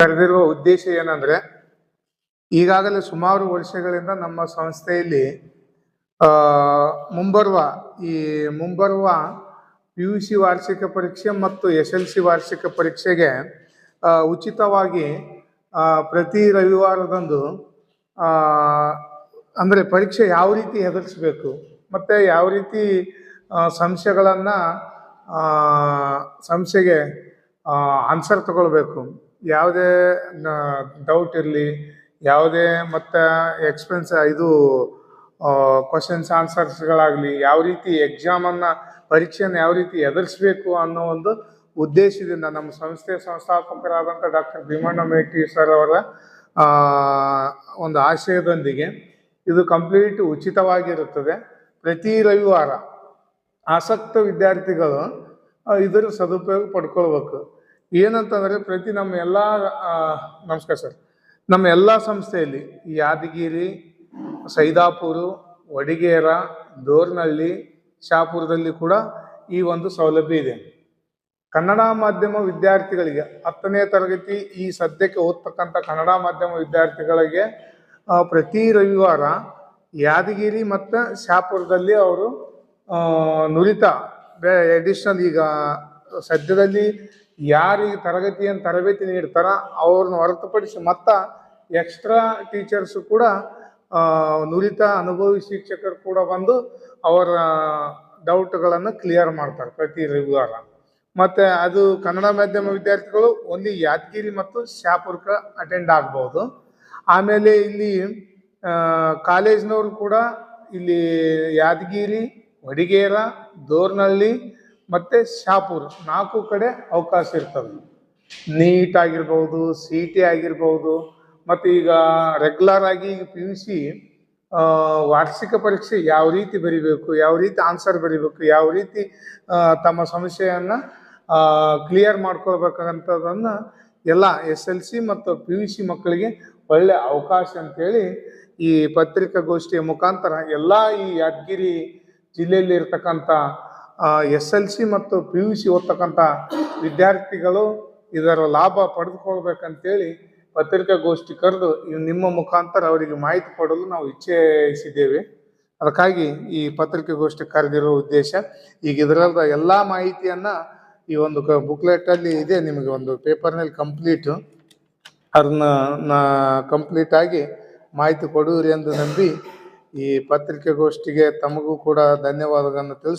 ಕರೆದಿರುವ ಉದ್ದೇಶ ಏನಂದ್ರೆ, ಈಗಾಗಲೇ ಸುಮಾರು ವರ್ಷಗಳಿಂದ ನಮ್ಮ ಸಂಸ್ಥೆಯಲ್ಲಿ ಮುಂಬರುವ PUC ವಾರ್ಷಿಕ ಪರೀಕ್ಷೆ ಮತ್ತು SLC ವಾರ್ಷಿಕ ಪರೀಕ್ಷೆಗೆ ಉಚಿತವಾಗಿ ಪ್ರತಿ ರವಿವಾರದಂದು ಅಂದರೆ ಪರೀಕ್ಷೆ ಯಾವ ರೀತಿ ಎದುರಿಸಬೇಕು ಮತ್ತು ಯಾವ ರೀತಿ ಸಮಸ್ಯೆಗೆ ಆನ್ಸರ್ ತಗೊಳ್ಬೇಕು, ಯಾವುದೇ ಡೌಟ್ ಇರಲಿ, ಯಾವುದೇ ಮತ್ತು ಕ್ವಶನ್ಸ್ ಆನ್ಸರ್ಸ್ಗಳಾಗಲಿ, ಯಾವ ರೀತಿ ಪರೀಕ್ಷೆಯನ್ನು ಯಾವ ರೀತಿ ಎದುರಿಸಬೇಕು ಅನ್ನೋ ಒಂದು ಉದ್ದೇಶದಿಂದ ನಮ್ಮ ಸಂಸ್ಥೆಯ ಸಂಸ್ಥಾಪಕರಾದಂಥ ಡಾಕ್ಟರ್ ಭೀಮಣ್ಣ ಮೇಟಿ ಸರ್ ಅವರ ಒಂದು ಆಶಯದೊಂದಿಗೆ ಇದು ಕಂಪ್ಲೀಟ್ ಉಚಿತವಾಗಿರುತ್ತದೆ. ಪ್ರತಿ ರವಿವಾರ ಆಸಕ್ತ ವಿದ್ಯಾರ್ಥಿಗಳು ಇದರ ಸದುಪಯೋಗ ಪಡ್ಕೊಳ್ಬೇಕು. ಏನಂತಂದರೆ ನಮಸ್ಕಾರ ಸರ್, ನಮ್ಮ ಎಲ್ಲ ಸಂಸ್ಥೆಯಲ್ಲಿ ಯಾದಗಿರಿ, ಸೈದಾಪುರ, ವಡಿಗೇರ, ದೋರ್ನಹಳ್ಳಿ, ಶಾಪುರದಲ್ಲಿ ಕೂಡ ಈ ಒಂದು ಸೌಲಭ್ಯ ಇದೆ. ಕನ್ನಡ ಮಾಧ್ಯಮ ವಿದ್ಯಾರ್ಥಿಗಳಿಗೆ 10ನೇ ತರಗತಿ ಈ ಸದ್ಯಕ್ಕೆ ಓದ್ತಕ್ಕಂಥ ಕನ್ನಡ ಮಾಧ್ಯಮ ವಿದ್ಯಾರ್ಥಿಗಳಿಗೆ ಪ್ರತಿ ರವಿವಾರ ಯಾದಗಿರಿ ಮತ್ತು ಶಾಪುರದಲ್ಲಿ ಅವರು ನುರಿತ ಎಡಿಷನಲ್ ಈಗ ಸದ್ಯದಲ್ಲಿ ಯಾರಿಗೆ ತರಬೇತಿ ನೀಡ್ತಾರ ಅವ್ರನ್ನ ಹೊರತುಪಡಿಸಿ ಮತ್ತು ಎಕ್ಸ್ಟ್ರಾ ಟೀಚರ್ಸು ಕೂಡ ನುರಿತ ಅನುಭವಿ ಶಿಕ್ಷಕರು ಕೂಡ ಬಂದು ಅವರ ಡೌಟ್ಗಳನ್ನು ಕ್ಲಿಯರ್ ಮಾಡ್ತಾರೆ ಪ್ರತಿ ರವಿವಾರ. ಮತ್ತು ಅದು ಕನ್ನಡ ಮಾಧ್ಯಮ ವಿದ್ಯಾರ್ಥಿಗಳು ಓನ್ಲಿ ಯಾದಗಿರಿ ಮತ್ತು ಶಾಪುರಕ್ಕೆ ಅಟೆಂಡ್ ಆಗ್ಬೋದು. ಆಮೇಲೆ ಇಲ್ಲಿ ಕಾಲೇಜ್ನವರು ಕೂಡ ಇಲ್ಲಿ ಯಾದಗಿರಿ, ವಡಿಗೇರ, ದೋರ್ನಹಳ್ಳಿ ಮತ್ತು ಶಾಪುರ 4 ಕಡೆ ಅವಕಾಶ ಇರ್ತದೆ. ನೀಟ್ ಆಗಿರ್ಬೋದು, CET ಆಗಿರ್ಬೋದು, ಮತ್ತು ಈಗ ರೆಗ್ಯುಲರ್ ಆಗಿ PUC ವಾರ್ಷಿಕ ಪರೀಕ್ಷೆ ಯಾವ ರೀತಿ ಬರಿಬೇಕು, ಯಾವ ರೀತಿ ಆನ್ಸರ್ ಬರಿಬೇಕು, ಯಾವ ರೀತಿ ತಮ್ಮ ಸಮಸ್ಯೆಯನ್ನು ಕ್ಲಿಯರ್ ಮಾಡ್ಕೊಳ್ಬೇಕಂತದನ್ನು ಎಲ್ಲ SLC ಮತ್ತು PUC ಮಕ್ಕಳಿಗೆ ಒಳ್ಳೆ ಅವಕಾಶ ಅಂತೇಳಿ ಈ ಪತ್ರಿಕಾಗೋಷ್ಠಿಯ ಮುಖಾಂತರ ಎಲ್ಲ ಈ ಯಾದಗಿರಿ ಜಿಲ್ಲೆಯಲ್ಲಿ ಇರ್ತಕ್ಕಂಥ SLC ಮತ್ತು PUC ಓದ್ತಕ್ಕಂಥ ವಿದ್ಯಾರ್ಥಿಗಳು ಇದರ ಲಾಭ ಪಡೆದುಕೊಳ್ಬೇಕಂತೇಳಿ ಪತ್ರಿಕಾಗೋಷ್ಠಿ ಕರೆದು ನಿಮ್ಮ ಮುಖಾಂತರ ಅವರಿಗೆ ಮಾಹಿತಿ ಕೊಡಲು ನಾವು ಇಚ್ಛಿಸಿದ್ದೇವೆ. ಅದಕ್ಕಾಗಿ ಈ ಪತ್ರಿಕಾಗೋಷ್ಠಿ ಕರೆದಿರೋ ಉದ್ದೇಶ. ಈಗ ಇದರದ ಎಲ್ಲ ಮಾಹಿತಿಯನ್ನು ಈ ಒಂದು ಬುಕ್ಲೆಟಲ್ಲಿ ಇದೆ, ನಿಮಗೆ ಒಂದು ಪೇಪರ್ನಲ್ಲಿ ಅದನ್ನ ಕಂಪ್ಲೀಟ್ ಆಗಿ ಮಾಹಿತಿ ಕೊಡುವಿರಿ ಎಂದು ನಂಬಿ ಈ ಪತ್ರಿಕಾಗೋಷ್ಠಿಗೆ ತಮಗೂ ಕೂಡ ಧನ್ಯವಾದಗಳನ್ನು ತಿಳಿಸಿ